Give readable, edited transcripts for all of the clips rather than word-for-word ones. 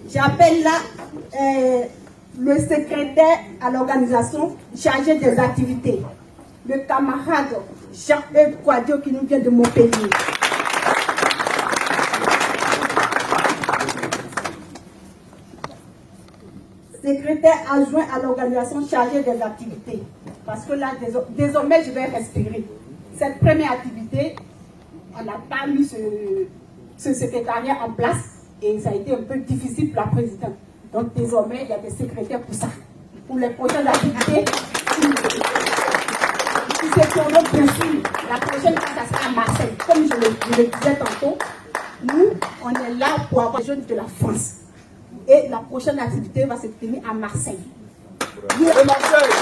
J'appelle là le secrétaire à l'organisation chargé des activités, le camarade Jean-Eudes Quadio qui nous vient de Montpellier. Secrétaire adjoint à l'organisation chargée des activités. Parce que là, désormais, je vais respirer. Cette première activité, on n'a pas mis ce secrétariat en place et ça a été un peu difficile pour la présidente. Donc désormais, il y a des secrétaires pour ça. Pour les prochaines activités, c'est pour nous, bien sûr, la prochaine fois, ça sera à Marseille. Comme je le disais tantôt, nous, on est là pour avoir les jeunes de la France. Et la prochaine activité va se tenir à Marseille. Nous, Marseille.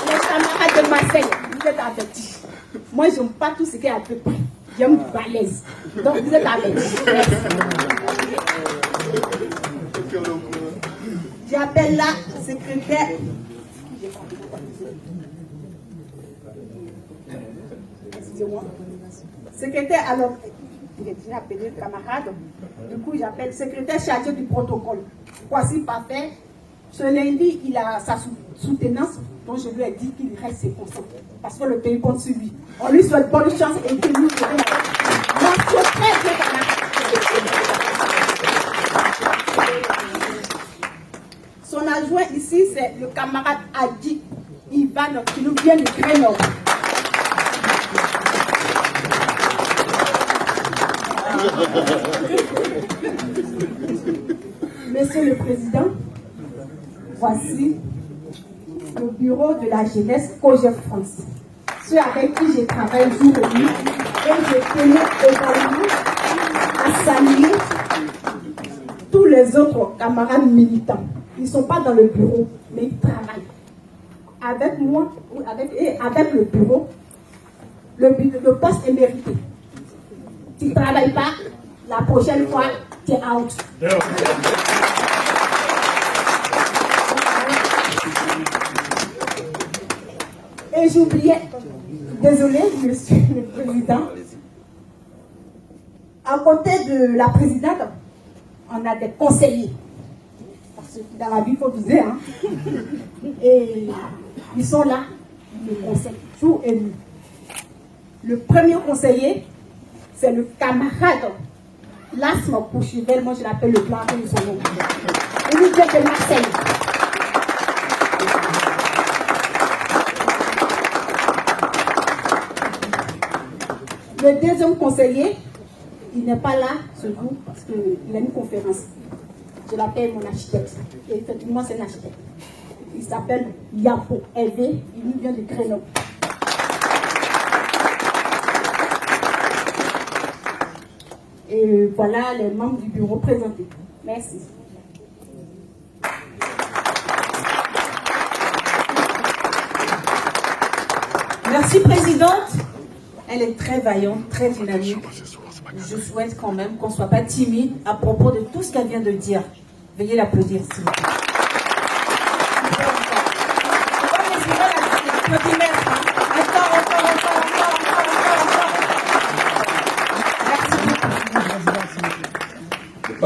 Les camarades de Marseille, vous êtes avertis. Moi, je n'aime pas tout ce qui est à peu près. J'aime balèze. Donc, vous êtes avertis. J'appelle la secrétaire. Excusez-moi. Secrétaire, alors, il est déjà appelé le camarade. Du coup, j'appelle secrétaire chargé du protocole. Voici parfait. Ce lundi, il a sa soutenance, donc je lui ai dit qu'il reste ses consents. Parce que le pays compte sur lui. On lui souhaite bonne chance et que nous serons mention très bien camarade. Son adjoint ici, c'est le camarade Adi Ivan qui nous vient de Grenoble. Monsieur le Président, voici le bureau de la jeunesse COGEF France, ceux avec qui j'ai travaillé jour et nuit, et je tenais également à saluer tous les autres camarades militants. Ils ne sont pas dans le bureau, mais ils travaillent. Avec moi, avec le bureau, le poste est mérité. Tu ne travailles pas, la prochaine fois, tu es out. Et j'oubliais, désolé, Monsieur le Président, à côté de la présidente, on a des conseillers. Parce que dans la vie, il faut viser. Hein? Et ils sont là, ils me conseillent jour et nuit. Le premier conseiller, c'est le camarade Lasma Pouchivel, moi je l'appelle le blanc de son nom. Il nous vient de Marseille. Le deuxième conseiller, il n'est pas là ce jour parce qu'il a une conférence. Je l'appelle mon architecte. Et effectivement, c'est un architecte. Il s'appelle Yapo Hervé, il nous vient de Grenoble. Et voilà les membres du bureau présentés. Merci. Merci, Présidente. Elle est très vaillante, très dynamique. Je souhaite quand même qu'on ne soit pas timide à propos de tout ce qu'elle vient de dire. Veuillez l'applaudir, s'il vous plaît.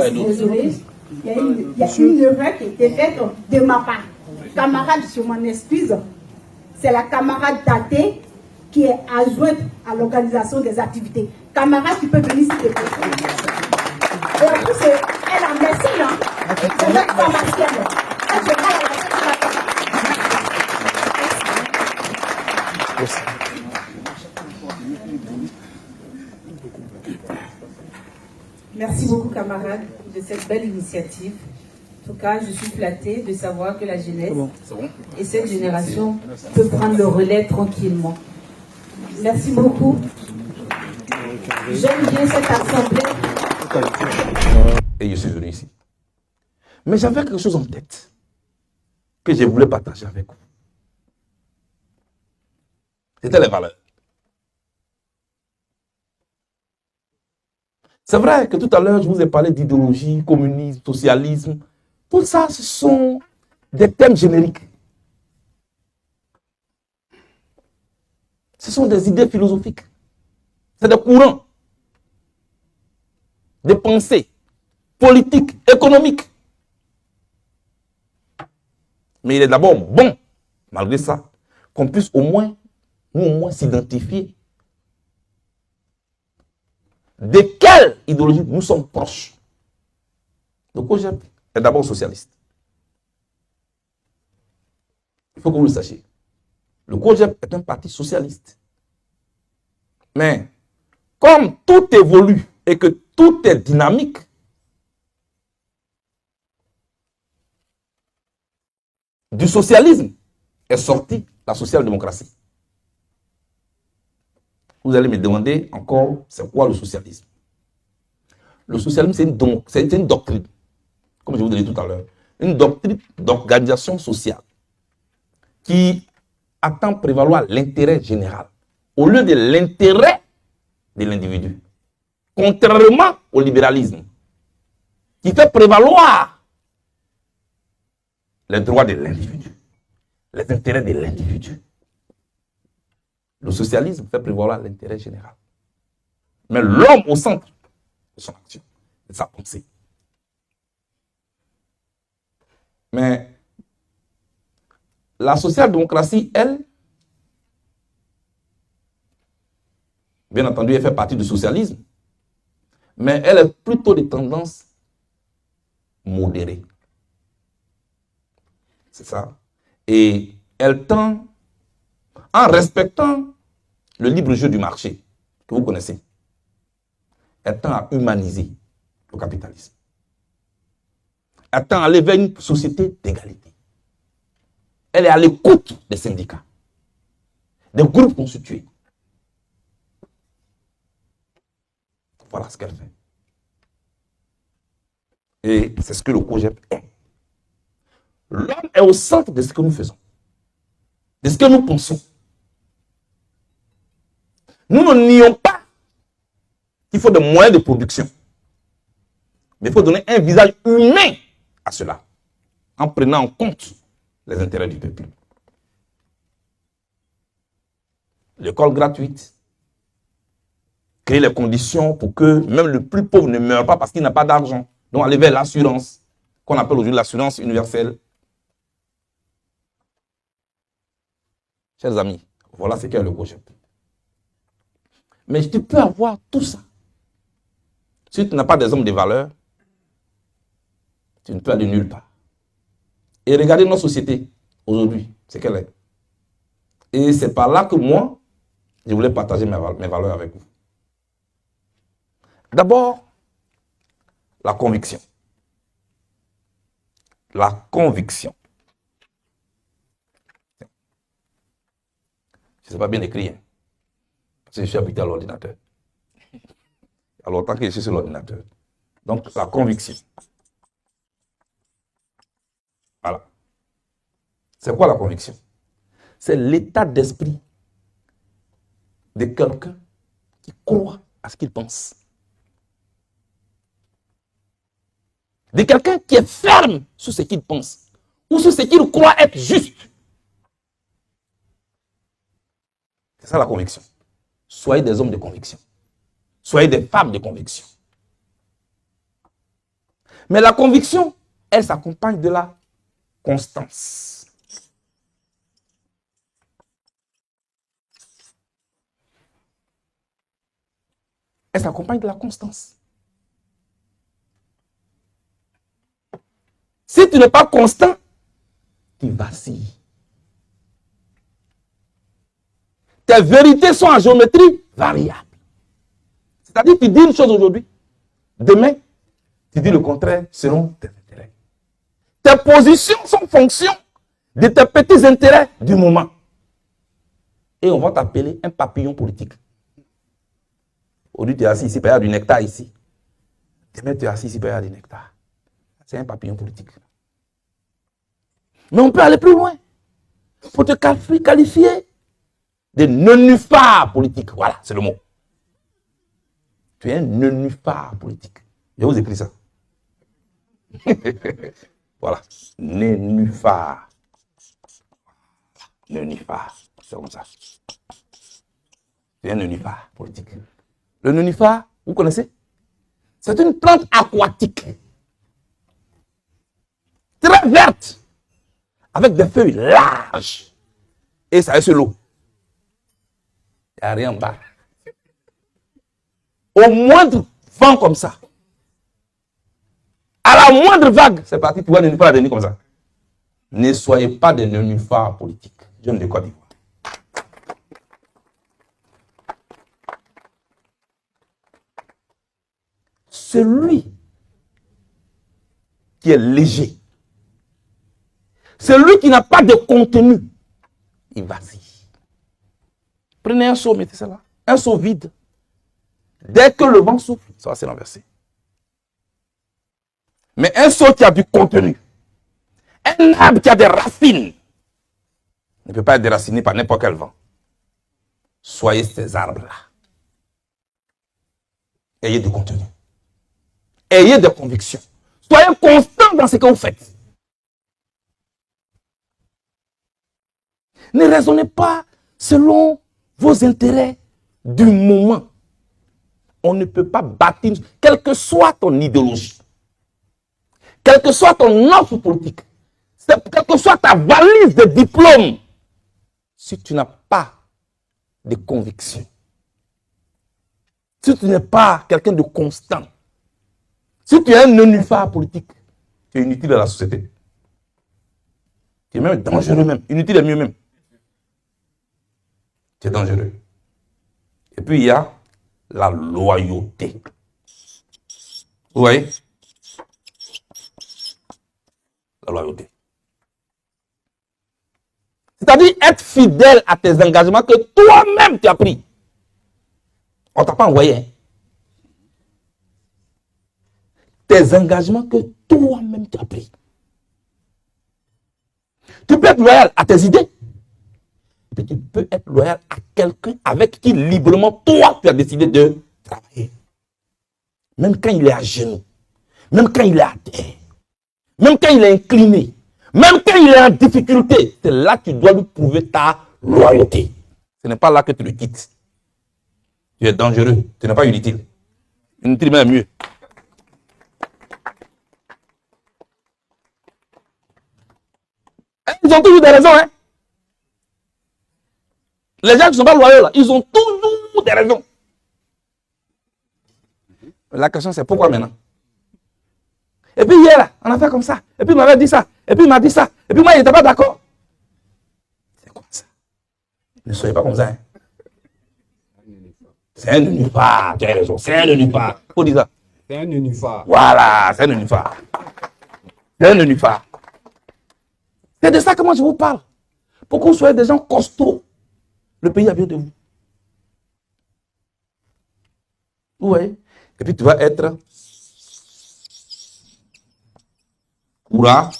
Désolé, il y a une erreur qui a été faite de ma part. Camarade, je m'en excuse. C'est la camarade Daté qui est adjointe à l'organisation des activités. Camarade, tu peux venir s'il te plaît. Et en plus, elle a merci, hein. C'est notre pharmacienne. Elle se parle à la Merci beaucoup, camarades, de cette belle initiative. En tout cas, je suis flattée de savoir que la jeunesse et cette génération peut prendre le relais tranquillement. Merci beaucoup. J'aime bien cette assemblée. Et je suis venu ici. Mais j'avais quelque chose en tête que je voulais partager avec vous. C'était les valeurs. C'est vrai que tout à l'heure, je vous ai parlé d'idéologie, communisme, socialisme. Tout ça, ce sont des thèmes génériques. Ce sont des idées philosophiques. C'est des courants, des pensées politique, économique. Mais il est d'abord bon, malgré ça, qu'on puisse au moins s'identifier de quelle idéologie nous sommes proches. Le COJEP est d'abord socialiste. Il faut que vous le sachiez. Le COJEP est un parti socialiste. Mais comme tout évolue et que tout est dynamique, du socialisme est sortie la social-démocratie. Vous allez me demander encore, c'est quoi le socialisme? Le socialisme, c'est une doctrine, comme je vous l'ai dit tout à l'heure, une doctrine d'organisation sociale qui attend prévaloir l'intérêt général au lieu de l'intérêt de l'individu. Contrairement au libéralisme, qui fait prévaloir les droits de l'individu, les intérêts de l'individu. Le socialisme fait prévaloir l'intérêt général. Mais l'homme au centre de son action, de sa pensée. Mais la social-démocratie, elle, bien entendu, elle fait partie du socialisme, mais elle est plutôt de tendance modérée. C'est ça. Et elle tend, en respectant le libre jeu du marché, que vous connaissez, elle tend à humaniser le capitalisme. Elle tend à aller vers une société d'égalité. Elle est à l'écoute des syndicats, des groupes constitués. Voilà ce qu'elle fait. Et c'est ce que le COJEP est. L'homme est au centre de ce que nous faisons, de ce que nous pensons. Nous ne nions pas qu'il faut des moyens de production. Mais il faut donner un visage humain à cela, en prenant en compte les intérêts du peuple. L'école gratuite, créer les conditions pour que même le plus pauvre ne meure pas parce qu'il n'a pas d'argent. Donc aller vers l'assurance, qu'on appelle aujourd'hui l'assurance universelle. Chers amis, voilà ce qu'est le COJEP. Mais tu peux avoir tout ça. Si tu n'as pas des hommes de valeur, tu ne peux aller nulle part. Et regardez notre société aujourd'hui, c'est qu'elle est. Et c'est par là que moi, je voulais partager mes valeurs avec vous. D'abord, la conviction. La conviction. Je ne sais pas bien écrire, hein, parce que je suis habitué à l'ordinateur. Il y a longtemps que je suis sur l'ordinateur. Donc, la conviction. Voilà. C'est quoi la conviction? C'est l'état d'esprit de quelqu'un qui croit à ce qu'il pense. De quelqu'un qui est ferme sur ce qu'il pense ou sur ce qu'il croit être juste. C'est ça la conviction. Soyez des hommes de conviction. Soyez des femmes de conviction. Mais la conviction, elle s'accompagne de la constance. Elle s'accompagne de la constance. Si tu n'es pas constant, tu vacilles. Tes vérités sont en géométrie variable. C'est-à-dire que tu dis une chose aujourd'hui, demain, tu dis le contraire selon tes intérêts. Tes positions sont fonction de tes petits intérêts du moment. Et on va t'appeler un papillon politique. Aujourd'hui, tu es assis ici, il y a du nectar ici. Demain, tu es assis ici, il y a du nectar. C'est un papillon politique. Mais on peut aller plus loin. Pour te qualifier de nénuphar politique. Voilà, c'est le mot. Tu es un nénuphar politique. Je vous écris ça. Voilà. Nénuphar. Nénuphar. C'est comme ça. Tu es un nénuphar politique. Le nénuphar, vous connaissez? C'est une plante aquatique feuilles vertes, avec des feuilles larges. Et ça est sur l'eau. Il n'y a rien en bas. Au moindre vent comme ça, à la moindre vague, c'est parti, tu vois les nénuphars venir comme ça. Ne soyez pas des nénuphars politiques. Jeunes de Côte d'Ivoire. Celui qui est léger, celui qui n'a pas de contenu, il vacille. Prenez un seau, mettez ça là. Un seau vide. Dès que le vent souffle, ça va se renverser. Mais un seau qui a du contenu, un arbre qui a des racines, ne peut pas être déraciné par n'importe quel vent. Soyez ces arbres-là. Ayez du contenu. Ayez des convictions. Soyez constants dans ce que vous faites. Ne raisonnez pas selon vos intérêts du moment. On ne peut pas bâtir, quelle que soit ton idéologie, quelle que soit ton offre politique, quelle que soit ta valise de diplôme, si tu n'as pas de conviction, si tu n'es pas quelqu'un de constant, si tu es un nénuphar politique, tu es inutile à la société. Tu es même dangereux même. Inutile est mieux même. Tu es dangereux. Et puis il y a la loyauté. Vous voyez? La loyauté. C'est-à-dire être fidèle à tes engagements que toi-même tu as pris. On ne t'a pas envoyé. Hein? Tes engagements que toi-même tu as pris. Tu peux être loyal à tes idées. Et tu peux être loyal à quelqu'un avec qui librement toi tu as décidé de travailler. Même quand il est à genoux. Même quand il est à terre. Même quand il est incliné. Même quand il est en difficulté. C'est là que tu dois lui prouver ta loyauté. Ce n'est pas là que tu le quittes. Tu es dangereux. Tu n'es pas inutile. Inutile même mieux. Ils ont toujours des raisons, hein. Les gens qui ne sont pas loyaux, là, ils ont toujours des raisons. La question, c'est pourquoi maintenant? Et puis hier, là, on a fait comme ça. Et puis il m'avait dit ça. Et puis il m'a dit ça. Et puis moi, il n'était pas d'accord. C'est quoi ça? Ne soyez pas comme ça. Hein. C'est un nénuphar. Tu as raison. C'est un nénuphar. Il faut dire ça. C'est un nénuphar. Voilà, c'est un nénuphar. C'est un nénuphar. C'est de ça que moi je vous parle. Pour que vous soyez des gens costauds. Le pays a bien de vous. Vous voyez? Et puis tu vas être courageux.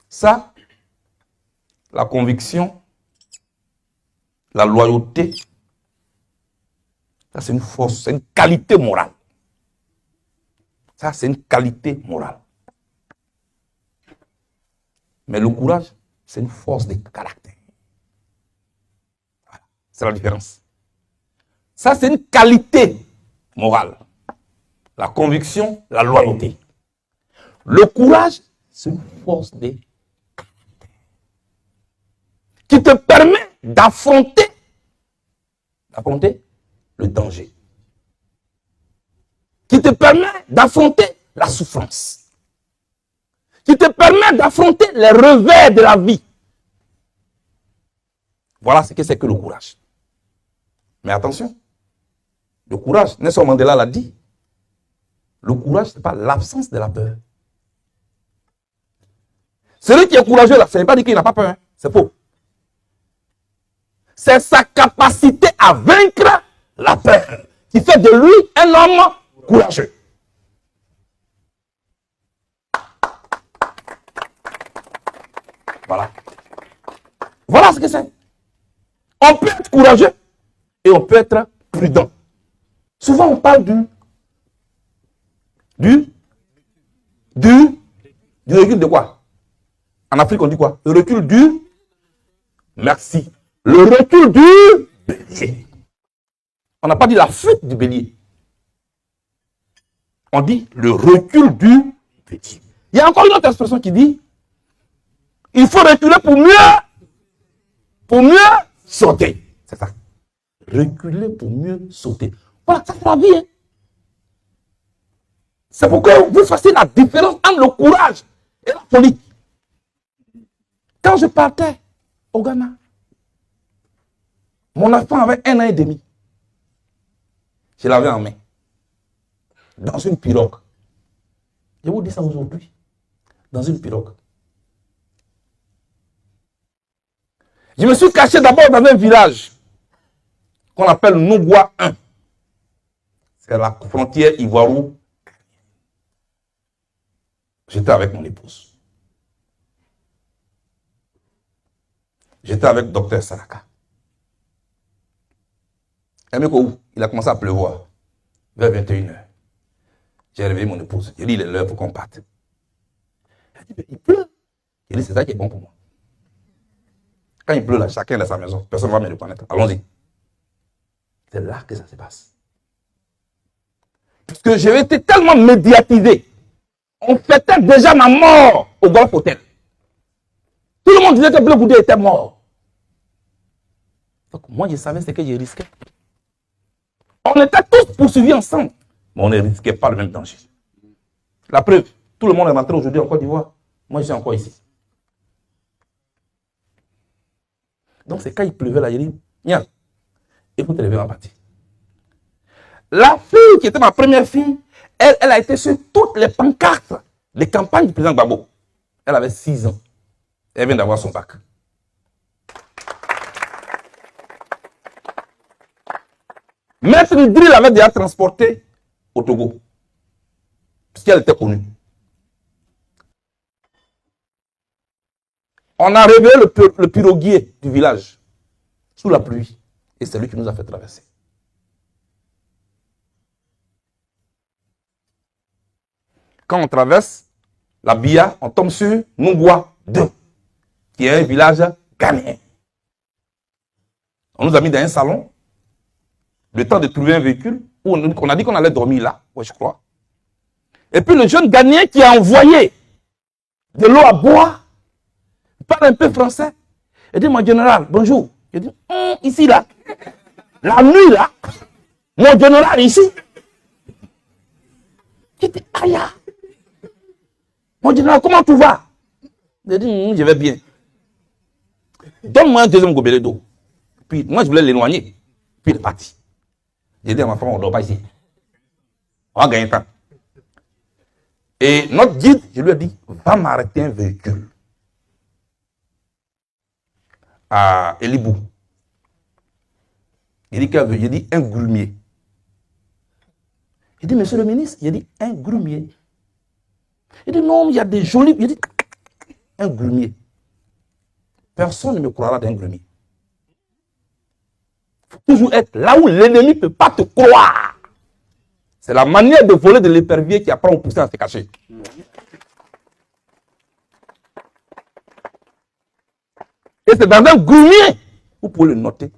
Ça, la conviction, la loyauté, ça c'est une force, c'est une qualité morale. Ça c'est une qualité morale. Mais le courage, c'est une force de caractère. Voilà. C'est la différence. Ça, c'est une qualité morale. La conviction, la loyauté. Le courage, c'est une force de caractère. Qui te permet d'affronter le danger. Qui te permet d'affronter la souffrance. Qui te permet d'affronter les revers de la vie. Voilà ce que c'est que le courage. Mais attention, le courage, Nelson Mandela l'a dit, le courage, ce n'est pas l'absence de la peur. Celui qui est courageux, là, ce n'est pas dire qu'il n'a pas peur, hein. C'est faux. C'est sa capacité à vaincre la peur qui fait de lui un homme courageux. Voilà. Voilà ce que c'est. On peut être courageux et on peut être prudent. Souvent, on parle du recul de quoi? En Afrique, on dit quoi? Le recul du... Merci. Le recul du bélier. On n'a pas dit la fuite du bélier. On dit le recul du petit. Il y a encore une autre expression qui dit il faut reculer pour mieux sauter. C'est ça. Reculer pour mieux sauter. Voilà, ça c'est la vie. Hein. C'est pour que vous fassiez la différence entre le courage et la folie. Quand je partais au Ghana, mon enfant avait 1 an et demi. Je l'avais en main. Dans une pirogue. Je vous dis ça aujourd'hui. Dans une pirogue. Je me suis caché d'abord dans un village qu'on appelle Nougwa 1. C'est la frontière ivoiro. J'étais avec mon épouse. J'étais avec Dr Saraka. Il a commencé à pleuvoir vers 21h. J'ai réveillé mon épouse. J'ai dit, il est l'heure pour qu'on parte. Elle dit, il pleut. J'ai dit, c'est ça qui est bon pour moi. Quand il pleut là, chacun est dans sa maison. Personne ne va me reconnaître. Allons-y. C'est là que ça se passe. Parce que j'avais été tellement médiatisé. On fêtait déjà ma mort au Golf Hotel. Tout le monde disait que Bleu Goudé était mort. Donc moi, je savais ce que je risquais. On était tous poursuivis ensemble. Mais on ne risquait pas le même danger. La preuve, tout le monde est rentré aujourd'hui en Côte d'Ivoire. Moi, je suis encore ici. Donc c'est quand il pleuvait là, il dit, viens, il faut te lever en partie. La fille qui était ma première fille, elle a été sur toutes les pancartes des campagnes du président Gbagbo. Elle avait 6 ans. Elle vient d'avoir son bac. Maître Idri l'avait déjà transportée au Togo. Puisqu'elle était connue. On a réveillé le piroguier du village sous la pluie. Et c'est lui qui nous a fait traverser. Quand on traverse la Bia, on tombe sur Nougwa 2, qui est un village ghanéen. On nous a mis dans un salon, le temps de trouver un véhicule, où on a dit qu'on allait dormir là, ouais, je crois. Et puis le jeune Ghanéen qui a envoyé de l'eau à boire, il parle un peu français. Il dit, mon général, bonjour. Je dis, ici là, la nuit là, mon général ici. Je dis, aïe. Mon général, comment tu vas? Je dis, je vais bien. Donne-moi un deuxième gobelet d'eau. Puis moi, je voulais l'éloigner. Puis il est parti. J'ai dit à ma femme, on ne dort pas ici. On va gagner temps. Et notre guide, je lui ai dit, va m'arrêter un véhicule à Elibou. Il dit, j'ai dit un grumier. Il dit, monsieur le ministre, j'ai dit un grumier. Il dit, non, il y a des jolis. Il dit, un grumier. Personne ne me croira d'un grumier. Il faut toujours être là où l'ennemi ne peut pas te croire. C'est la manière de voler de l'épervier qui apprend au poussin à se cacher. Et c'est dans un grumier, vous pouvez le noter,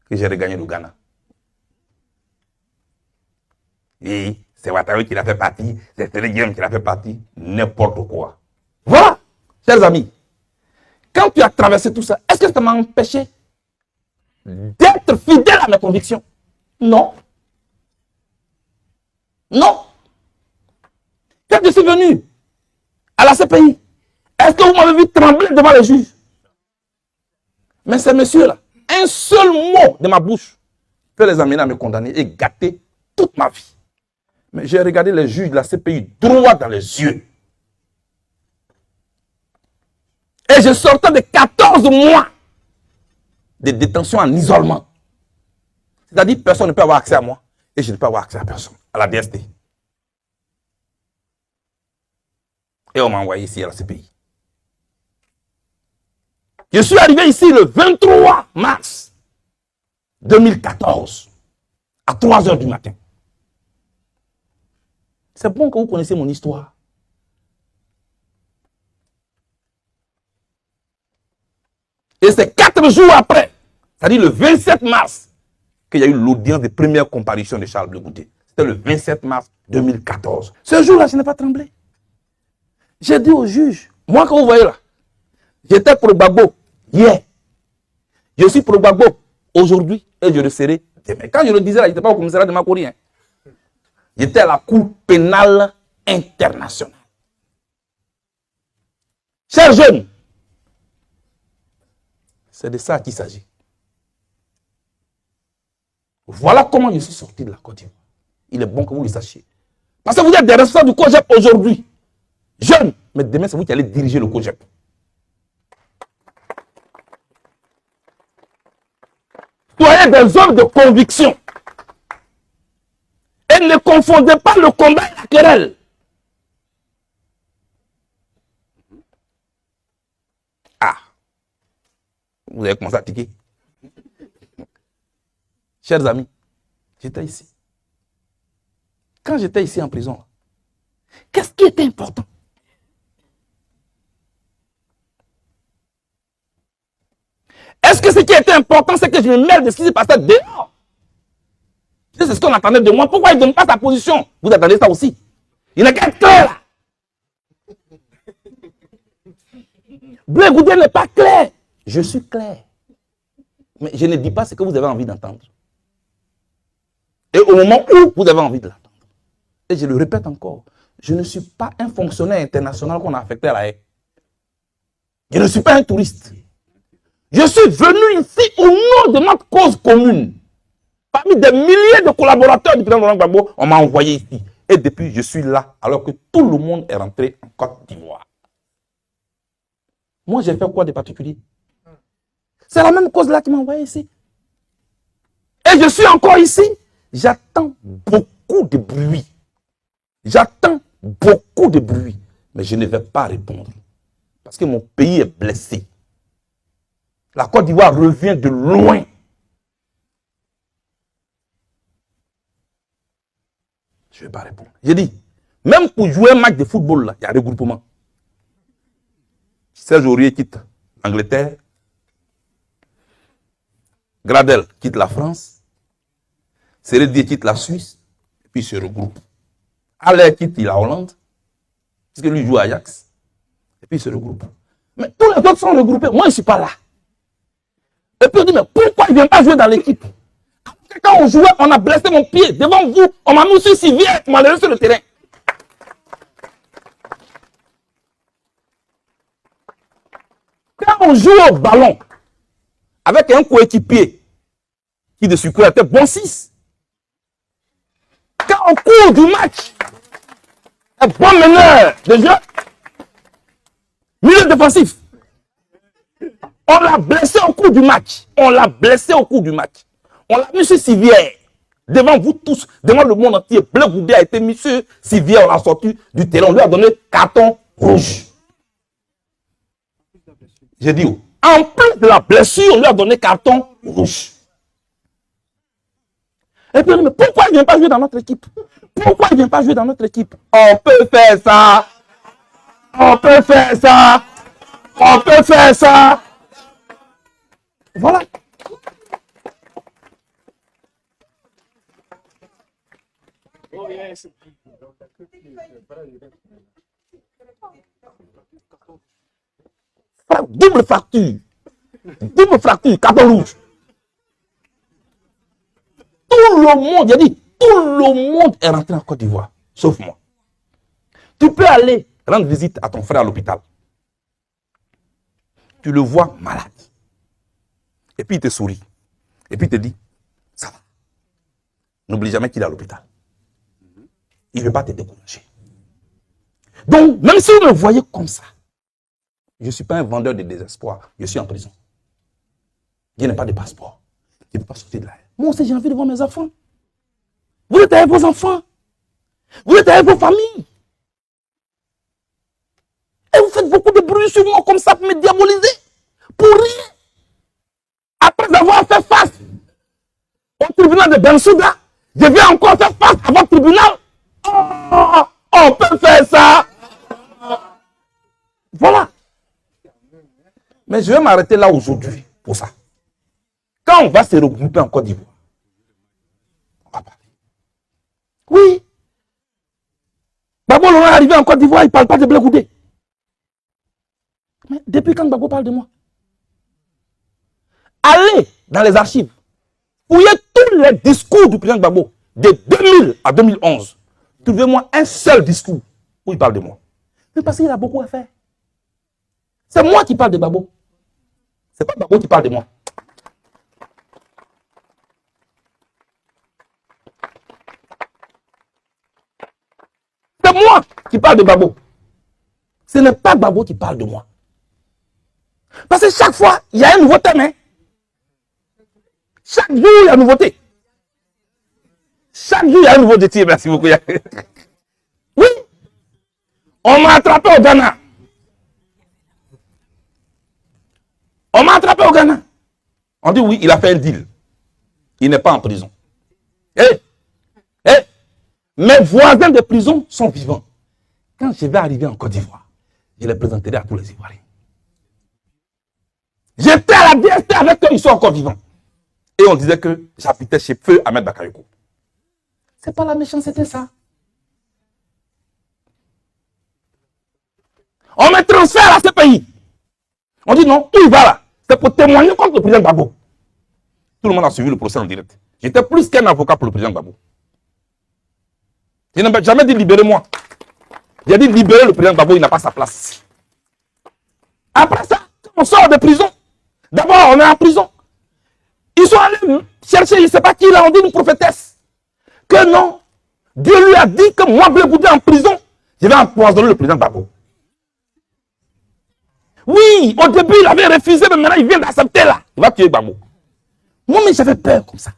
que j'ai regagné le Ghana. Et c'est Ouattara qui l'a fait partie, c'est Sénégal qui l'a fait partie, n'importe quoi. Voilà, chers amis. Quand tu as traversé tout ça, est-ce que ça m'a empêché d'être fidèle à mes convictions? Non. Non. Quand je suis venu à la CPI, est-ce que vous m'avez vu trembler devant les juges? Mais ces messieurs-là, un seul mot de ma bouche peut les amener à me condamner et gâter toute ma vie. Mais j'ai regardé les juges de la CPI droit dans les yeux. Et je sortais de 14 mois de détention en isolement. C'est-à-dire que personne ne peut avoir accès à moi et je ne peux avoir accès à personne, à la DST. Et on m'a envoyé ici à la CPI. Je suis arrivé ici le 23 mars 2014 à 3 h du matin. C'est bon que vous connaissez mon histoire. Et c'est 4 jours après, c'est-à-dire le 27 mars, qu'il y a eu l'audience de première comparution de Charles Bleu Goudé. C'était le 27 mars 2014. Ce jour-là, je n'ai pas tremblé. J'ai dit au juge, moi, quand vous voyez là, j'étais pro Gbagbo hier. Je suis pro Gbagbo aujourd'hui et je le serai demain. Quand je le disais là, je n'étais pas au commissariat de Makori. Hein. J'étais à la Cour pénale internationale. Chers jeunes, c'est de ça qu'il s'agit. Voilà comment je suis sorti de la Côte d'Ivoire. Il est bon que vous le sachiez. Parce que vous êtes des responsables du COJEP aujourd'hui. Jeunes, mais demain, c'est vous qui allez diriger le COJEP. Soyez des hommes de conviction. Et ne confondez pas le combat et la querelle. Ah, vous avez commencé à tiquer. Chers amis, j'étais ici. Quand j'étais ici en prison, qu'est-ce qui était important? Est-ce que ce qui était important, c'est que je me mêle de ce qui s'est passé dehors? C'est ce qu'on attendait de moi. Pourquoi il ne donne pas sa position? Vous attendez ça aussi. Il n'est qu'à être clair là. Blé Goudé n'est pas clair. Je suis clair. Mais je ne dis pas ce que vous avez envie d'entendre. Et au moment où vous avez envie de l'entendre. Et je le répète encore, je ne suis pas un fonctionnaire international qu'on a affecté à la haie. Je ne suis pas un touriste. Je suis venu ici au nom de notre cause commune. Parmi des milliers de collaborateurs du président Laurent Gbagbo, on m'a envoyé ici. Et depuis, je suis là, alors que tout le monde est rentré en Côte d'Ivoire. Moi, j'ai fait quoi de particulier? C'est la même cause là qui m'a envoyé ici. Et je suis encore ici. J'attends beaucoup de bruit. J'attends beaucoup de bruit. Mais je ne vais pas répondre. Parce que mon pays est blessé. La Côte d'Ivoire revient de loin. Je ne vais pas répondre. J'ai dit, même pour jouer un match de football, là, il y a un regroupement. Serge Aurier quitte l'Angleterre. Gradel quitte la France. Sérédier quitte la Suisse. Et puis il se regroupe. Allaire quitte la Hollande. Parce que lui joue à Ajax. Et puis il se regroupe. Mais tous les autres sont regroupés. Moi, je ne suis pas là. Et puis on dit, mais pourquoi il ne vient pas jouer dans l'équipe? Quand on jouait, on a blessé mon pied. Devant vous, on m'a mis sur civière, on m'a laissé sur le terrain. Quand on joue au ballon, avec un coéquipier qui de sucre était bon 6. Quand on court du match, un bon meneur de jeu, milieu défensif, on l'a blessé au cours du match. On l'a blessé au cours du match. On l'a mis sur civière. Devant vous tous, devant le monde entier, Blé Goudé a été mis sur civière. On l'a sorti du terrain. On lui a donné carton rouge. J'ai dit, en plus de la blessure, on lui a donné carton rouge. Et puis, mais pourquoi il ne vient pas jouer dans notre équipe? Pourquoi il ne vient pas jouer dans notre équipe? On peut faire ça. On peut faire ça. On peut faire ça. Voilà. Double fracture. Double fracture, carton rouge. Tout le monde, j'ai dit, tout le monde est rentré en Côte d'Ivoire, sauf moi. Tu peux aller rendre visite à ton frère à l'hôpital. Tu le vois malade. Et puis il te sourit. Et puis il te dit, ça va. N'oublie jamais qu'il est à l'hôpital. Il ne veut pas te décourager. Donc, même si vous me voyez comme ça, je ne suis pas un vendeur de désespoir. Je suis en prison. Je n'ai pas de passeport. Je ne peux pas sortir de là. Moi aussi, j'ai envie de voir mes enfants. Vous êtes avec vos enfants. Vous êtes avec vos familles. Et vous faites beaucoup de bruit sur moi comme ça pour me diaboliser. Pour rien. Après avoir fait face au tribunal de Bensouda, je vais encore faire face à votre tribunal. Oh, on peut faire ça. Voilà. Mais je vais m'arrêter là aujourd'hui pour ça. Quand on va se regrouper en Côte d'Ivoire, on va parler. Oui. Gbagbo Laurent est arrivé en Côte d'Ivoire, il ne parle pas de Blé Goudé. Mais depuis quand Gbagbo parle de moi? Allez dans les archives. Fouillez tous les discours du président Gbagbo de 2000 à 2011. Trouvez-moi un seul discours où il parle de moi. Mais parce qu'il a beaucoup à faire. C'est moi qui parle de Gbagbo. C'est pas Gbagbo qui parle de moi. C'est moi qui parle de Gbagbo. Ce n'est pas Gbagbo qui parle de moi. Parce que chaque fois, il y a un nouveau thème. Hein? Chaque jour, il y a une nouveauté. Chaque jour, il y a un nouveau défi. Merci beaucoup. Oui. On m'a attrapé au Ghana. On m'a attrapé au Ghana. On dit oui, il a fait un deal. Il n'est pas en prison. Mes voisins de prison sont vivants. Quand je vais arriver en Côte d'Ivoire, je les présenterai à tous les Ivoiriens. J'étais à la DST avec eux, ils sont encore vivants. Et on disait que j'habitais chez Feu Ahmed Bakayoko. C'est pas la méchanceté, ça. On me transfère à ce pays. On dit non, où il va là? C'est pour témoigner contre le président Gbagbo. Tout le monde a suivi le procès en direct. J'étais plus qu'un avocat pour le président Gbagbo. Je n'ai jamais dit libérez-moi. J'ai dit libérer le président Gbagbo, il n'a pas sa place. Après ça, on sort de prison. D'abord, on est en prison. Ils sont allés chercher, je ne sais pas qui là, on dit une prophétesse. Que non, Dieu lui a dit que moi, Blé Goudé en prison, je vais empoisonner le président Gbagbo. Oui, au début, il avait refusé, mais maintenant, il vient d'accepter là. Il va tuer Gbagbo. Moi, mais j'avais peur comme ça.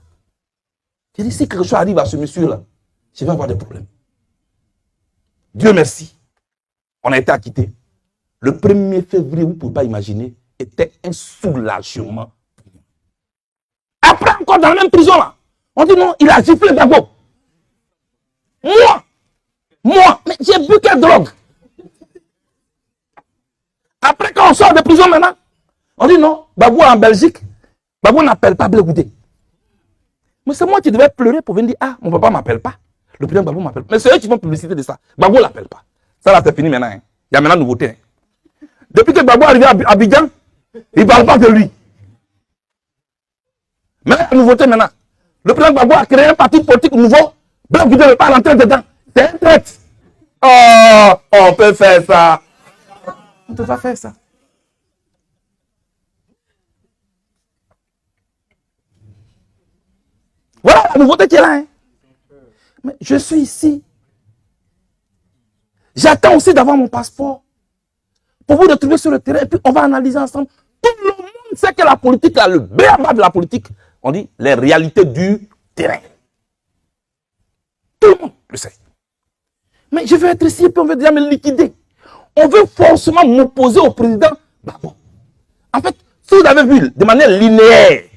J'ai dit, si quelque chose arrive à ce monsieur-là, je vais avoir des problèmes. Dieu merci, on a été acquittés. Le 1er février, vous ne pouvez pas imaginer, était un soulagement. Après, encore dans la même prison là, on dit non, il a giflé Gbagbo. Moi, mais j'ai bu quelle drogue? Après, quand on sort de prison maintenant, on dit non, Gbagbo en Belgique, Gbagbo n'appelle pas Blé Goudé. Mais c'est moi qui devais pleurer pour venir dire, ah, mon papa ne m'appelle pas. Le président Gbagbo m'appelle. Mais c'est eux qui font publicité de ça. Gbagbo ne l'appelle pas. Ça là, c'est fini maintenant. Hein. Il y a maintenant nouveauté. Hein. Depuis que Gbagbo est arrivé à Abidjan, il ne parle pas de lui. Mais la nouveauté maintenant. Le président Gbagbo a créé un parti politique nouveau. Blé Goudé ne pas rentrer dedans. C'est un traite. Oh, on peut faire ça. On ne peut pas faire ça. Voilà la nouveauté qui est là. Hein. Mais je suis ici. J'attends aussi d'avoir mon passeport pour vous retrouver sur le terrain et puis on va analyser ensemble. Tout le monde sait que la politique, là, le béaba de la politique, on dit les réalités du terrain. Tout le monde le sait. Mais je veux être ici et puis on veut déjà me liquider. On veut forcément m'opposer au président Gbagbo. En fait, si vous avez vu de manière linéaire,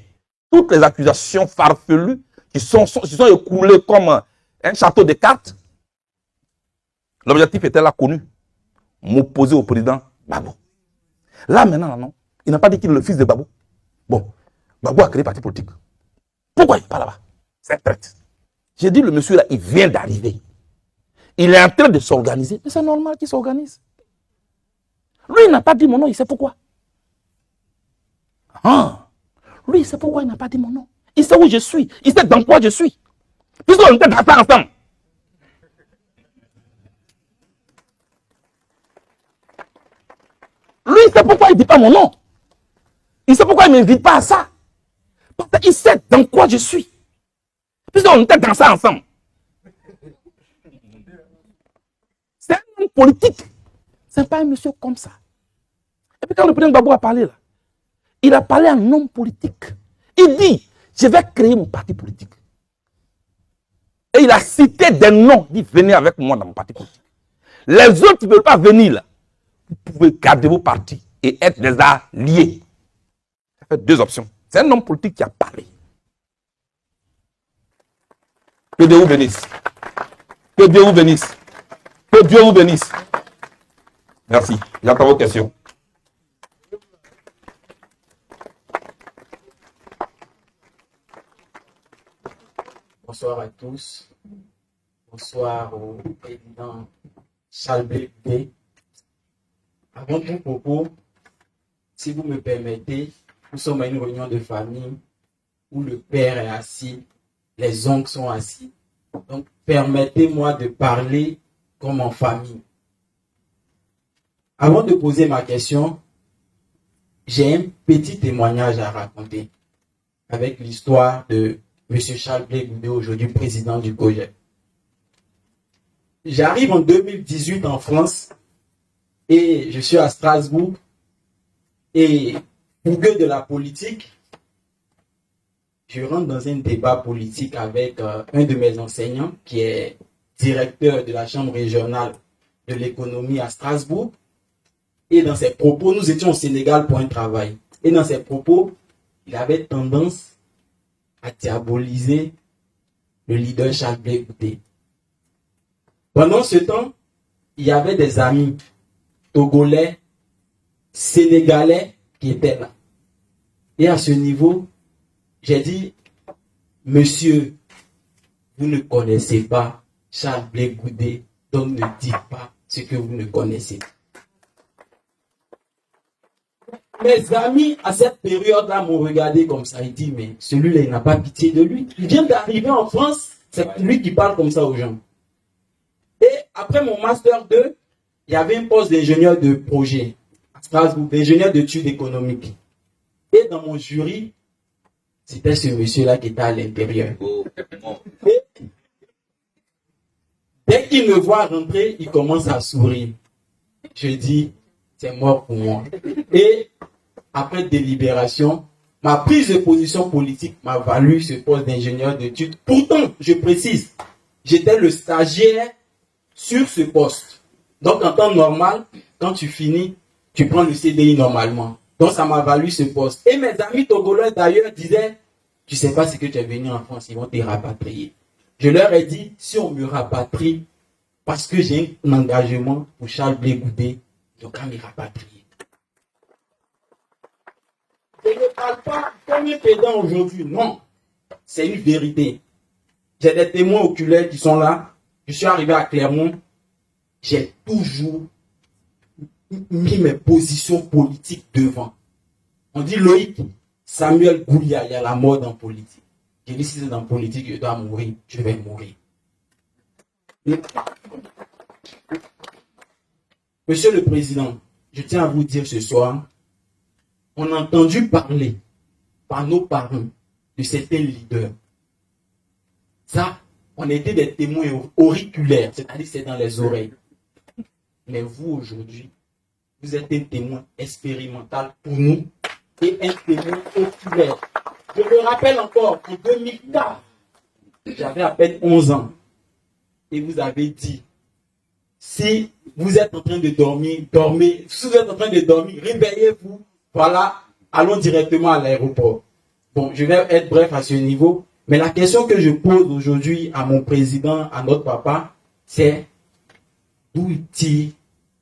toutes les accusations farfelues qui se sont écoulées comme un château de cartes, l'objectif était là connu. M'opposer au président Gbagbo. Là maintenant, non. Il n'a pas dit qu'il est le fils de Gbagbo. Bon, Gbagbo a créé parti politique. Pourquoi il n'est pas là-bas? C'est un traître. J'ai dit, le monsieur là, il vient d'arriver. Il est en train de s'organiser. Mais c'est normal qu'il s'organise. Lui, il n'a pas dit mon nom, il sait pourquoi. Ah, lui, il sait pourquoi il n'a pas dit mon nom. Il sait où je suis. Il sait dans quoi je suis. Puisqu'on était dans ça ensemble. Lui, il sait pourquoi il ne dit pas mon nom. Il sait pourquoi il ne m'invite pas à ça. Parce qu'il sait dans quoi je suis. Puisqu'on était dans ça ensemble. C'est un homme politique. Ce n'est pas un monsieur comme ça. Et puis quand le président Gbagbo a parlé là, il a parlé en homme politique. Il dit, je vais créer mon parti politique. Et il a cité des noms. Il dit, venez avec moi dans mon parti politique. Les autres ne veulent pas venir là. Vous pouvez garder vos partis et être des alliés. Ça fait deux options. C'est un homme politique qui a parlé. Que Dieu vous bénisse. Que Dieu vous bénisse. Que Dieu vous bénisse. Merci. J'attends vos questions. Bonsoir à tous. Bonsoir au président Charles Blé Goudé. Avant tout propos, si vous me permettez, nous sommes à une réunion de famille où le père est assis, les oncles sont assis. Donc, permettez-moi de parler comme en famille. Avant de poser ma question, j'ai un petit témoignage à raconter avec l'histoire de M. Charles Blé Goudé, aujourd'hui président du COJEP. J'arrive en 2018 en France et je suis à Strasbourg et fougueux de la politique, je rentre dans un débat politique avec un de mes enseignants qui est directeur de la chambre régionale de l'économie à Strasbourg. Et dans ses propos, nous étions au Sénégal pour un travail. Et dans ses propos, il avait tendance à diaboliser le leader Charles Blé Goudé. Pendant ce temps, il y avait des amis togolais, sénégalais qui étaient là. Et à ce niveau, j'ai dit, monsieur, vous ne connaissez pas Charles Blé Goudé, donc ne dites pas ce que vous ne connaissez pas. Mes amis, à cette période-là, m'ont regardé comme ça. Ils disent, mais celui-là, il n'a pas pitié de lui. Il vient d'arriver en France, c'est lui qui parle comme ça aux gens. Et après mon Master 2, il y avait un poste d'ingénieur de projet à Strasbourg, d'ingénieur d'études économiques. Et dans mon jury, c'était ce monsieur-là qui était à l'intérieur. Et dès qu'il me voit rentrer, il commence à sourire. Je dis, c'est mort pour moi. Et après délibération, ma prise de position politique m'a valu ce poste d'ingénieur d'études. Pourtant, je précise, j'étais le stagiaire sur ce poste. Donc, en temps normal, quand tu finis, tu prends le CDI normalement. Donc, ça m'a valu ce poste. Et mes amis togolais, d'ailleurs, disaient, tu sais pas ce que tu es venu en France, ils vont te rapatrier. Je leur ai dit, si on me rapatrie, parce que j'ai un engagement pour Charles Blé Goudé, donc on me rapatrier. Je ne parle pas comme un pédant aujourd'hui, non. C'est une vérité. J'ai des témoins oculaires qui sont là. Je suis arrivé à Clermont. J'ai toujours mis mes positions politiques devant. On dit Loïc, Samuel Goulia, il y a la mort en politique. J'ai dit si c'est dans la politique, je dois mourir, je vais mourir. Monsieur le Président, je tiens à vous dire ce soir, on a entendu parler par nos parents de certains leaders. Ça, on était des témoins auriculaires, c'est-à-dire c'est dans les oreilles. Mais vous, aujourd'hui, vous êtes un témoin expérimental pour nous et un témoin oculaire. Je me rappelle encore, en 2004, j'avais à peine 11 ans. Et vous avez dit, si vous êtes en train de dormir, dormez. Si vous êtes en train de dormir, réveillez-vous. Voilà, allons directement à l'aéroport. Bon, je vais être bref à ce niveau. Mais la question que je pose aujourd'hui à mon président, à notre papa, c'est d'où il tire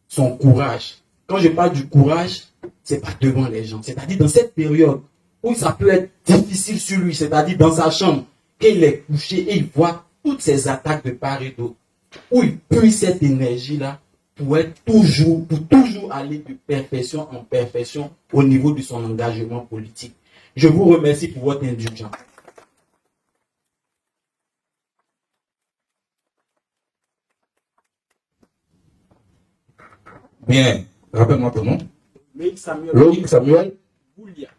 son courage. Quand je parle du courage, c'est pas devant les gens. C'est-à-dire dans cette période où ça peut être difficile sur lui, c'est-à-dire dans sa chambre, qu'il est couché et il voit toutes ces attaques de part et d'autre, où il puise cette énergie-là pour toujours aller de perfection en perfection au niveau de son engagement politique. Je vous remercie pour votre indulgence. Bien, rappelle-moi ton nom. Loïc Samuel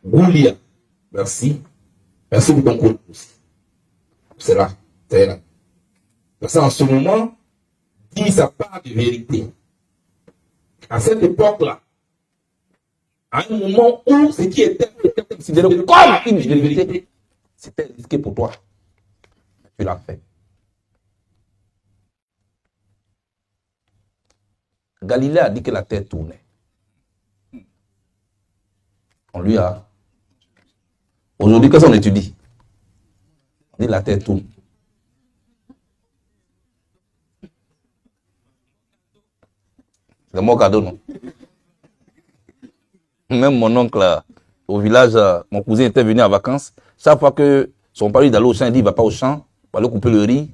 Goulia. Merci. Merci pour ton coup. C'est là. C'est là. Parce qu'en ce moment, dit sa part de vérité. À cette époque-là, à un moment où ce qui était considéré comme une vérité, c'était risqué pour toi. Tu l'as fait. Galilée a dit que la terre tournait. On lui a... Aujourd'hui, qu'est-ce qu'on étudie? On dit la terre tourne. C'est mon cadeau, non? Même mon oncle, au village, mon cousin était venu en vacances. Chaque fois que son père lui d'aller au champ, il dit il ne va pas au champ, il va aller couper le riz.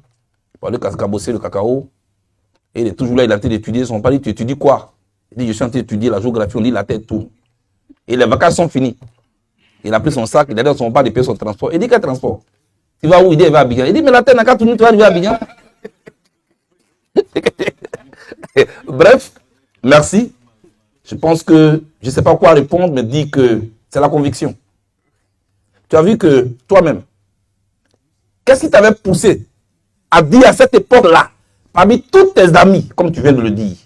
pour aller cabosser le cacao. Et il est toujours là, il est en train d'étudier. Son père dit, tu étudies quoi? Il dit, je suis en train d'étudier la géographie. On dit, la tête tourne. Et les vacances sont finies. Il a pris son sac, il a dans son bar de payer son transport. Il dit, quel transport? Tu vas où? Il dit, il va à Abidjan. Il dit, mais la tête n'a qu'à tourner, tu vas arriver à Abidjan. Bref, merci. Je pense que, je ne sais pas quoi répondre, mais dis que c'est la conviction. Tu as vu que toi-même, qu'est-ce qui t'avait poussé à dire à cette époque-là, parmi tous tes amis, comme tu viens de le dire,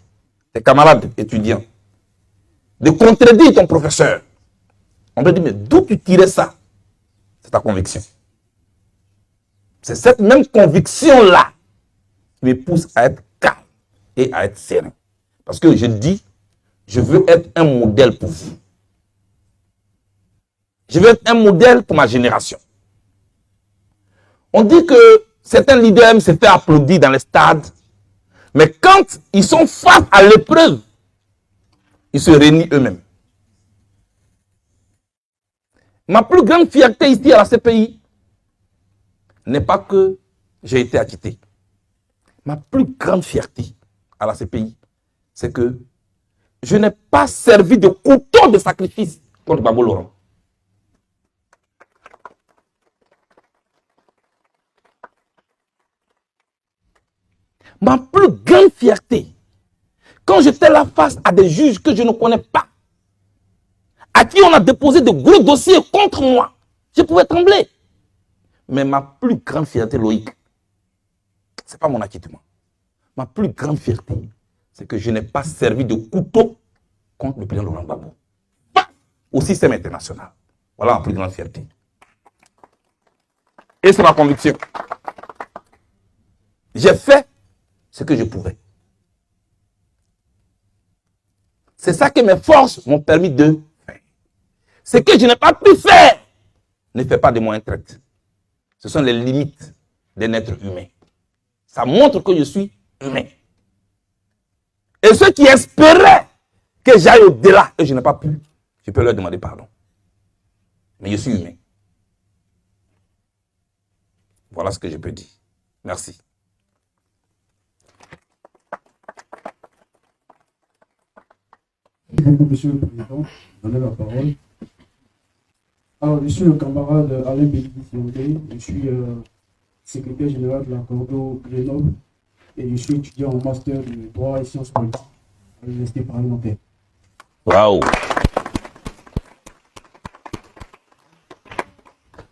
tes camarades étudiants, de contredire ton professeur? On peut dire, mais d'où tu tirais ça? C'est ta conviction. C'est cette même conviction-là qui me pousse à être calme et à être serein. Parce que je dis, je veux être un modèle pour vous. Je veux être un modèle pour ma génération. On dit que certains leaders aiment se faire applaudir dans les stades, mais quand ils sont face à l'épreuve, ils se réunissent eux-mêmes. Ma plus grande fierté ici à la CPI n'est pas que j'ai été acquitté. Ma plus grande fierté à la CPI, c'est que je n'ai pas servi de couteau de sacrifice contre Gbagbo Laurent. Ma plus grande fierté, quand j'étais là face à des juges que je ne connais pas, à qui on a déposé de gros dossiers contre moi, je pouvais trembler. Mais ma plus grande fierté, Loïc, ce n'est pas mon acquittement. Ma plus grande fierté, c'est que je n'ai pas servi de couteau contre le président Laurent Gbagbo. Pas au système international. Voilà ma plus grande fierté. Et c'est ma conviction. J'ai fait ce que je pouvais. C'est ça que mes forces m'ont permis de faire. Ce que je n'ai pas pu faire ne fait pas de moi un traître. Ce sont les limites d'un être humain. Ça montre que je suis humain. Et ceux qui espéraient que j'aille au-delà et je n'ai pas pu, je peux leur demander pardon. Mais je suis humain. Voilà ce que je peux dire. Merci. Merci beaucoup, Monsieur le Président. Donnez la parole. Alors, je suis le camarade Alain Béli-Siondé. Je suis secrétaire général de la Cordo Grenoble et je suis étudiant en master de droit et sciences politiques à l'université parlementaire. Waouh!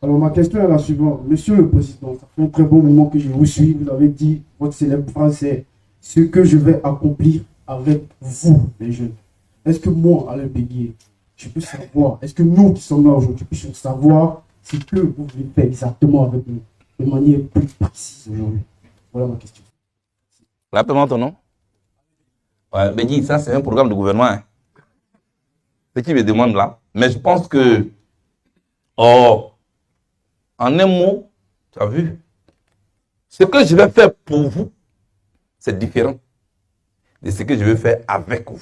Alors, ma question est la suivante. Monsieur le Président, ça fait un très bon moment que je vous suis. Vous avez dit, votre célèbre phrase, c'est « ce que je vais accomplir avec vous, les jeunes ». Est-ce que moi, Alain Béguier, je peux savoir, est-ce que nous qui sommes là aujourd'hui, puissions savoir ce que vous voulez faire exactement avec nous, de manière plus précise aujourd'hui? Voilà ma question. Rappelle-moi ton nom. Ouais, Béguier, ça c'est un programme de gouvernement. Hein. Ce qui me demande là. Mais je pense que, en un mot, tu as vu, ce que je vais faire pour vous, c'est différent de ce que je vais faire avec vous.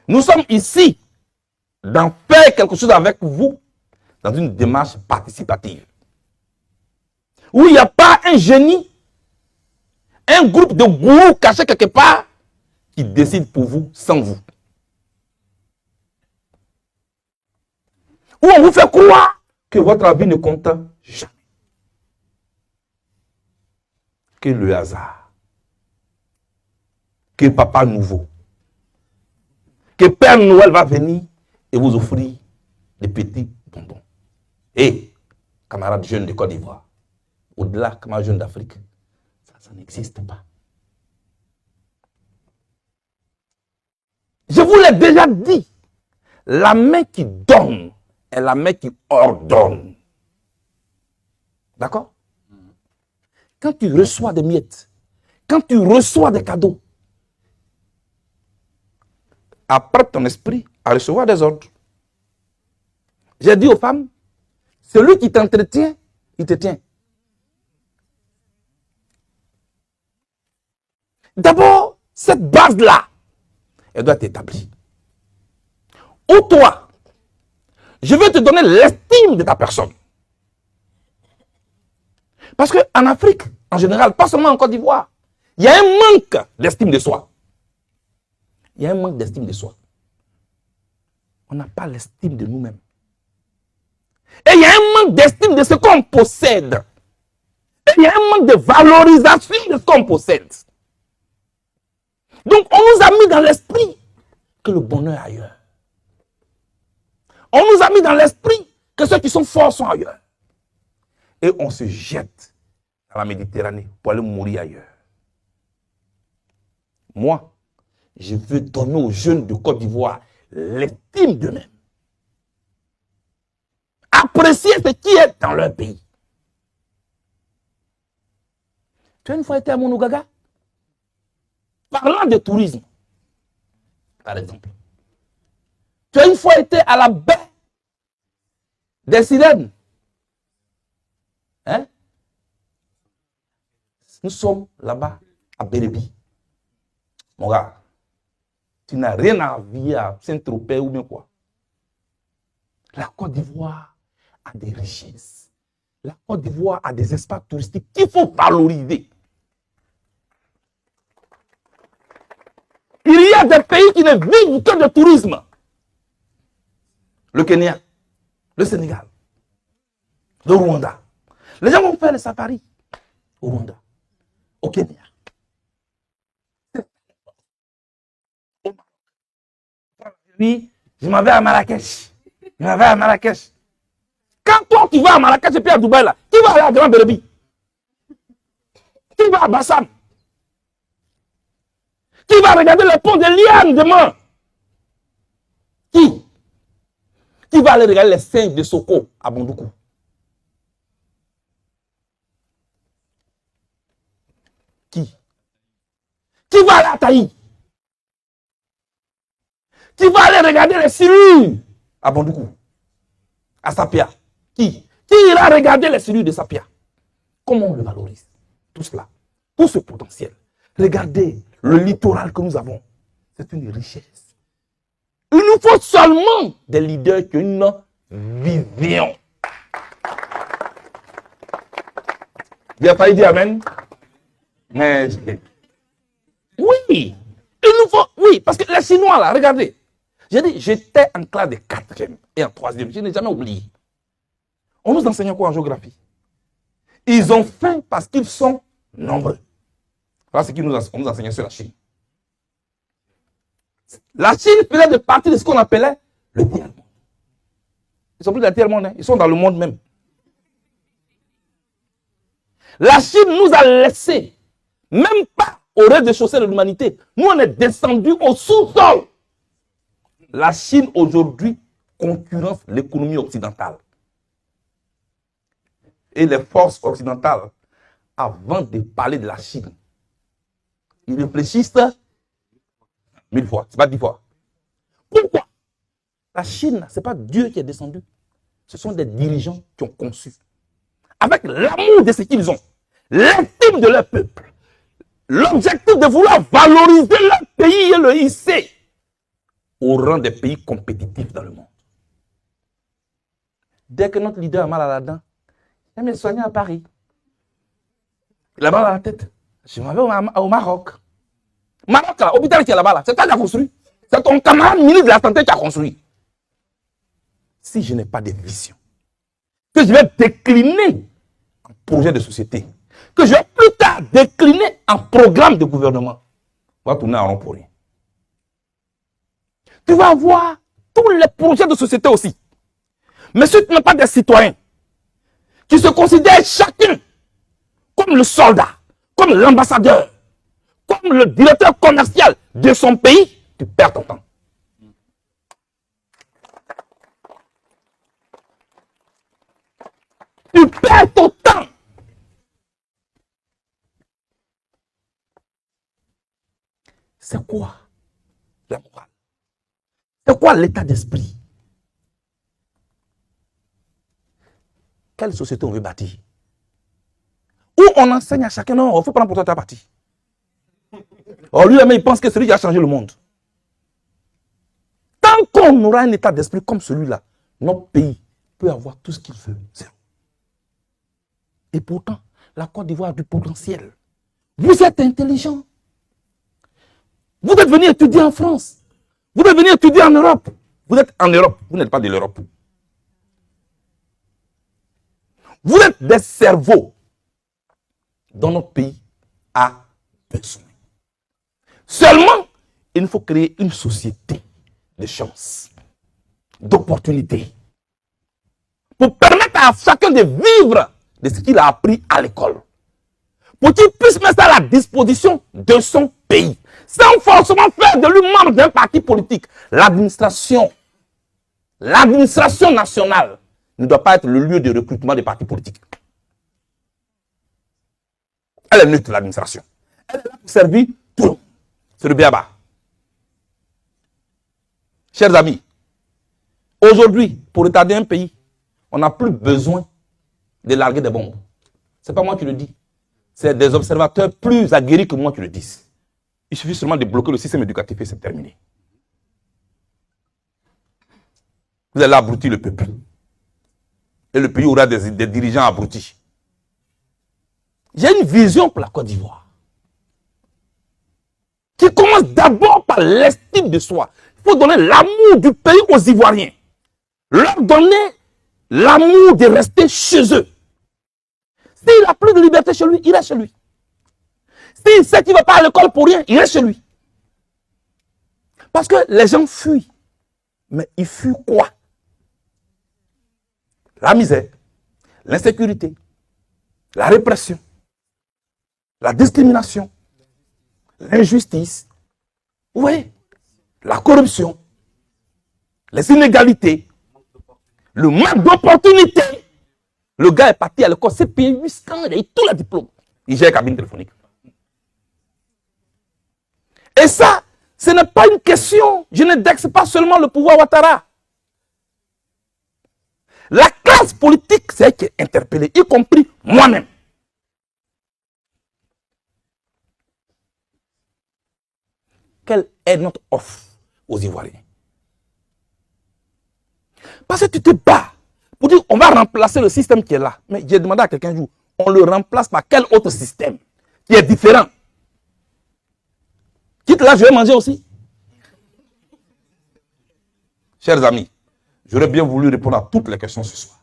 Nous sommes ici d'en faire quelque chose avec vous dans une démarche participative. Où il n'y a pas un génie, un groupe de gourous cachés quelque part qui décide pour vous sans vous. Où on vous fait croire que votre avis ne compte jamais. Que le hasard, que papa nouveau, que Père Noël va venir et vous offrir des petits bonbons. Et, camarades jeunes de Côte d'Ivoire, au-delà, camarades jeunes d'Afrique, ça n'existe pas. Je vous l'ai déjà dit, la main qui donne est la main qui ordonne. D'accord? Quand tu reçois des miettes, quand tu reçois des cadeaux, apprête ton esprit à recevoir des ordres. J'ai dit aux femmes, celui qui t'entretient, il te tient. D'abord, cette base-là, elle doit être établie. Ou toi, je veux te donner l'estime de ta personne. Parce qu'en Afrique, en général, pas seulement en Côte d'Ivoire. Il y a un manque d'estime de soi. Il y a un manque d'estime de soi. On n'a pas l'estime de nous-mêmes. Et il y a un manque d'estime de ce qu'on possède. Et il y a un manque de valorisation de ce qu'on possède. Donc, on nous a mis dans l'esprit que le bonheur est ailleurs. On nous a mis dans l'esprit que ceux qui sont forts sont ailleurs. Et on se jette dans la Méditerranée pour aller mourir ailleurs. Moi, je veux donner aux jeunes de Côte d'Ivoire l'estime d'eux-mêmes. Apprécier ce qui est dans leur pays. Tu as une fois été à Monougaga? Parlant de tourisme, par exemple. Tu as une fois été à la baie des Sirènes? Hein? Nous sommes là-bas à Bérébi. Mon gars, tu n'as rien à vivre à Saint-Tropez ou bien quoi. La Côte d'Ivoire a des richesses. La Côte d'Ivoire a des espaces touristiques qu'il faut valoriser. Il y a des pays qui ne vivent que de tourisme. Le Kenya, le Sénégal, le Rwanda. Les gens vont faire le safari au Rwanda, au Kenya. Oui, je m'en vais à Marrakech. Quand toi tu vas à Marrakech et puis à Dubaï, là, qui va aller à Grand Bérébi? Qui va à Bassam? Qui va regarder le pont de Liane demain? Qui va aller regarder les singes de Soko à Bondoukou? Qui va aller à Taï? Qui va aller regarder les cellules à Bondoukou? À Sapia? Qui ira regarder les cellules de Sapia? Comment on le valorise? Tout cela, tout ce potentiel. Regardez le littoral que nous avons. C'est une richesse. Il nous faut seulement des leaders qui ont une vision. Il a failli dire Amen. Mais oui, il nous faut, oui, parce que les Chinois là, regardez. J'ai dit, j'étais en classe de 4e et en 3e. Je n'ai jamais oublié. On nous enseigne quoi en géographie? Ils ont faim parce qu'ils sont nombreux. Voilà ce qu'on nous enseignait sur la Chine. La Chine faisait partie de ce qu'on appelait le tiers-monde. Ils sont plus dans le tiers-monde, hein. Ils sont dans le monde même. La Chine nous a laissé, même pas au rez-de-chaussée de l'humanité. Nous, on est descendus au sous-sol. La Chine, aujourd'hui, concurrence l'économie occidentale. Et les forces occidentales, avant de parler de la Chine, ils réfléchissent 1000 fois, c'est pas 10 fois. Pourquoi? La Chine, ce n'est pas Dieu qui est descendu. Ce sont des dirigeants qui ont conçu. Avec l'amour de ce qu'ils ont, l'estime de leur peuple, l'objectif de vouloir valoriser leur pays et le hisser au rang des pays compétitifs dans le monde. Dès que notre leader a mal à la dent, il me soigner à Paris. Il a mal à la tête. Je m'en vais au Maroc. Maroc, là, l'hôpital qui est là-bas, c'est toi qui as construit. C'est ton camarade ministre de la Santé qui a construit. Si je n'ai pas de vision, que je vais décliner en projet de société, que je vais plus tard décliner en programme de gouvernement, on va tourner en rond pour rien. Tu vas avoir tous les projets de société aussi. Mais si tu n'as pas des citoyens qui se considèrent chacun comme le soldat, comme l'ambassadeur, comme le directeur commercial de son pays, tu perds ton temps. Tu perds ton temps. C'est quoi la morale? C'est quoi l'état d'esprit? Quelle société on veut bâtir? Où on enseigne à chacun, non, il faut prendre pour toi ta partie. Or, lui-même, il pense que c'est lui qui a changé le monde. Tant qu'on aura un état d'esprit comme celui-là, notre pays peut avoir tout ce qu'il veut. Et pourtant, la Côte d'Ivoire a du potentiel. Vous êtes intelligent. Vous êtes venu étudier en France. Vous êtes venu étudier en Europe. Vous êtes en Europe. Vous n'êtes pas de l'Europe. Vous êtes des cerveaux dont notre pays a besoin. Seulement, il nous faut créer une société de chance, d'opportunités, pour permettre à chacun de vivre de ce qu'il a appris à l'école. Pour qu'il puisse mettre ça à la disposition de son pays, sans forcément faire de lui membre d'un parti politique. L'administration nationale ne doit pas être le lieu de recrutement des partis politiques. Elle est neutre, l'administration. Elle est là pour servir tout le monde. C'est le béaba. Chers amis, aujourd'hui, pour retarder un pays, on n'a plus besoin de larguer des bombes. Ce n'est pas moi qui le dis. C'est des observateurs plus aguerris que moi qui le disent. Il suffit seulement de bloquer le système éducatif et c'est terminé. Vous allez abrutir le peuple. Et le pays aura des dirigeants abrutis. J'ai une vision pour la Côte d'Ivoire qui commence d'abord par l'estime de soi. Il faut donner l'amour du pays aux Ivoiriens. Leur donner l'amour de rester chez eux. S'il n'a plus de liberté chez lui, il reste chez lui. S'il sait qu'il ne va pas à l'école pour rien, il reste chez lui. Parce que les gens fuient. Mais ils fuient quoi? La misère, l'insécurité, la répression, la discrimination, l'injustice, oui, la corruption, les inégalités, le manque d'opportunités. Le gars est parti à l'école, c'est payé 800, il a eu tous les diplômes. Il gère la cabine téléphonique. Et ça, ce n'est pas une question. Je n'indexe pas seulement le pouvoir Ouattara. La classe politique, c'est elle qui est interpellée, y compris moi-même. Quelle est notre offre aux Ivoiriens? Parce que tu te bats pour dire on va remplacer le système qui est là. Mais j'ai demandé à quelqu'un un jour, on le remplace par quel autre système qui est différent? Quitte là, je vais manger aussi. Chers amis, j'aurais bien voulu répondre à toutes les questions ce soir.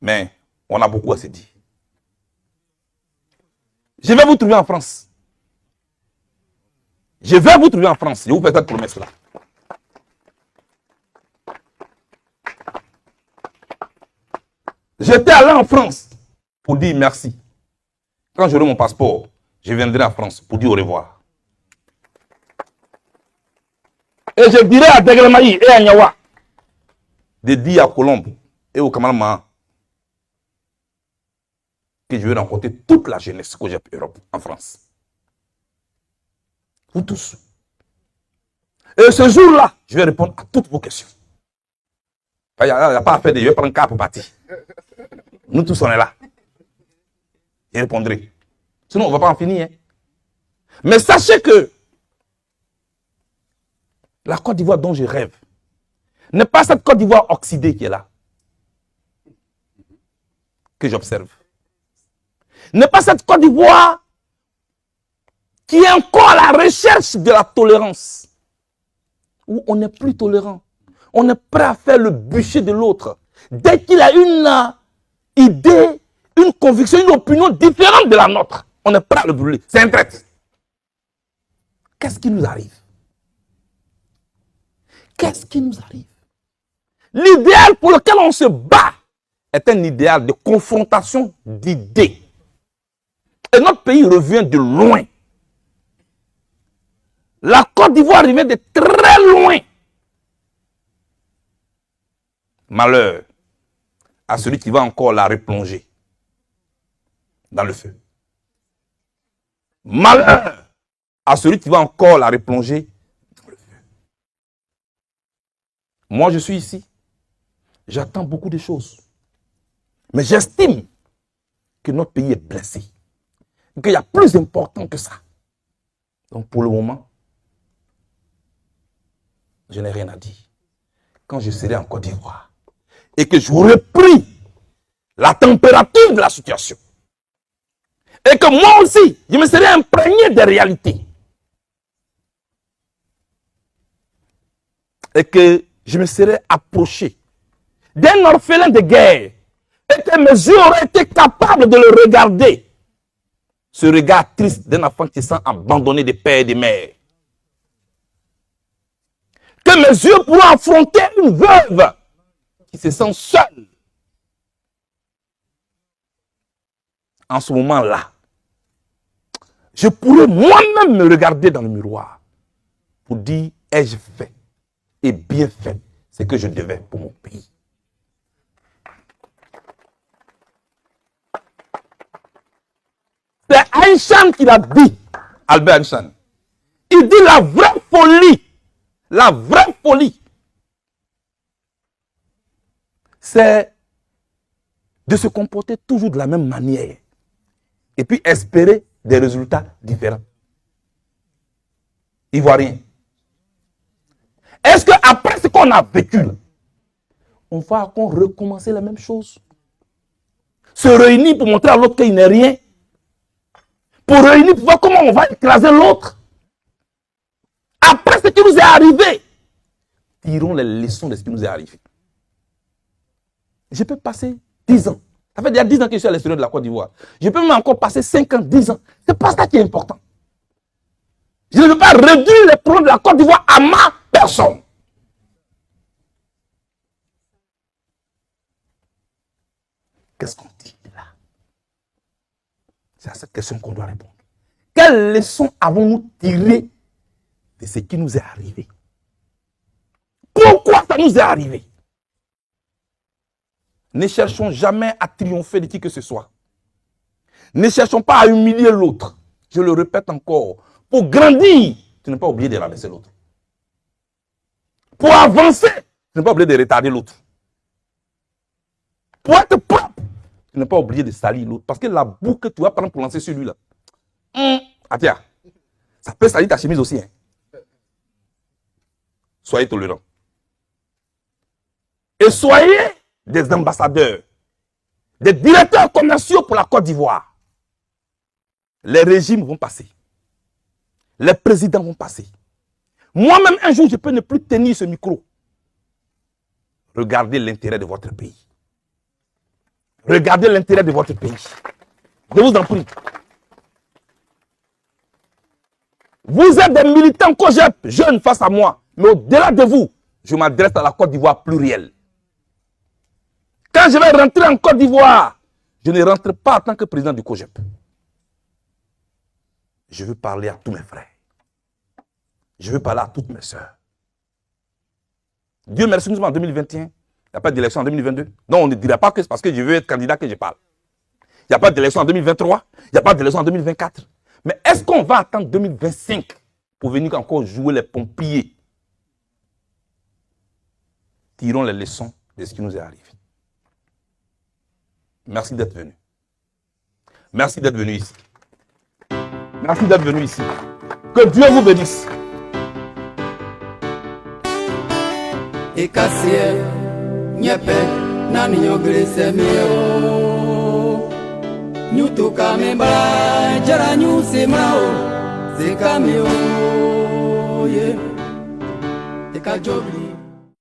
Mais on a beaucoup à se dire. Je vais vous trouver en France. Je vais vous trouver en France. Je vous fais cette promesse-là. J'étais allé en France pour dire merci. Quand j'aurai mon passeport, je viendrai en France pour dire au revoir. Et je dirai à Degremaï et à Nyawa de dire à Colombe et au Kamalma que je vais rencontrer toute la jeunesse que j'ai Europe en France. Vous tous. Et ce jour-là, je vais répondre à toutes vos questions. Il n'y a pas à faire de je vais prendre un cas pour partir. Nous tous, on est là. Je répondrai. Sinon, on ne va pas en finir. Hein. Mais sachez que la Côte d'Ivoire dont je rêve n'est pas cette Côte d'Ivoire oxydée qui est là, que j'observe. N'est pas cette Côte d'Ivoire qui est encore à la recherche de la tolérance, où on n'est plus tolérant. On est prêt à faire le bûcher de l'autre. Dès qu'il a une idée, une conviction, une opinion différente de la nôtre, on est prêt à le brûler. C'est un traître. Qu'est-ce qui nous arrive? Qu'est-ce qui nous arrive? L'idéal pour lequel on se bat est un idéal de confrontation d'idées. Et notre pays revient de loin. La Côte d'Ivoire revient de très loin. Malheur à celui qui va encore la replonger dans le feu. Malheur à celui qui va encore la replonger dans le feu. Moi, je suis ici. J'attends beaucoup de choses. Mais j'estime que notre pays est blessé. Qu'il y a plus important que ça. Donc, pour le moment, je n'ai rien à dire. Quand je serai en Côte d'Ivoire et que j'aurai pris la température de la situation. Et que moi aussi, je me serais imprégné des réalités. Et que je me serais approché d'un orphelin de guerre. Et que mes yeux auraient été capables de le regarder. Ce regard triste d'un enfant qui se sent abandonné des pères et des mères. Que mes yeux pourront affronter une veuve qui se sent seule. En ce moment-là, je pourrais moi-même me regarder dans le miroir pour dire, ai-je fait et bien fait ce que je devais pour mon pays. C'est Einstein qui l'a dit, Albert Einstein. Il dit la vraie folie, c'est de se comporter toujours de la même manière et puis espérer des résultats différents. Ivoirien. Est-ce qu'après ce qu'on a vécu, on va encore recommencer la même chose? Se réunir pour montrer à l'autre qu'il n'est rien? Pour réunir pour voir comment on va écraser l'autre? Après ce qui nous est arrivé, tirons les leçons de ce qui nous est arrivé. Je peux passer 10 ans. Ça fait déjà 10 ans que je suis à l'extérieur de la Côte d'Ivoire. Je peux même encore passer 5 ans, 10 ans. Ce n'est pas ça qui est important. Je ne veux pas réduire les problèmes de la Côte d'Ivoire à ma personne. Qu'est-ce qu'on dit là? C'est à cette question qu'on doit répondre. Quelles leçons avons-nous tirées de ce qui nous est arrivé? Pourquoi ça nous est arrivé? Ne cherchons jamais à triompher de qui que ce soit. Ne cherchons pas à humilier l'autre. Je le répète encore. Pour grandir, tu n'es pas obligé de rabaisser l'autre. Pour avancer, tu n'es pas obligé de retarder l'autre. Pour être propre, tu n'es pas obligé de salir l'autre. Parce que la boue que tu vas prendre pour lancer sur lui là, tiens, ça peut salir ta chemise aussi. Hein. Soyez tolérants. Et soyez des ambassadeurs, des directeurs commerciaux pour la Côte d'Ivoire. Les régimes vont passer. Les présidents vont passer. Moi-même, un jour, je peux ne plus tenir ce micro. Regardez l'intérêt de votre pays. Regardez l'intérêt de votre pays. Je vous en prie. Vous êtes des militants COJEP, jeunes face à moi. Mais au-delà de vous, je m'adresse à la Côte d'Ivoire plurielle. Quand je vais rentrer en Côte d'Ivoire, je ne rentre pas en tant que président du COJEP. Je veux parler à tous mes frères. Je veux parler à toutes mes sœurs. Dieu merci, nous sommes en 2021. Il n'y a pas d'élection en 2022. Non, on ne dirait pas que c'est parce que je veux être candidat que je parle. Il n'y a pas d'élection en 2023. Il n'y a pas d'élection en 2024. Mais est-ce qu'on va attendre 2025 pour venir encore jouer les pompiers? Tirons les leçons de ce qui nous est arrivé. Merci d'être venu. Merci d'être venu ici. Merci d'être venu ici. Que Dieu vous bénisse. Et casser, nyepe, nani nyogre mio. Nyuto kamembra, jara nyu semao, c'est cameo, yeah. Et ka jobli.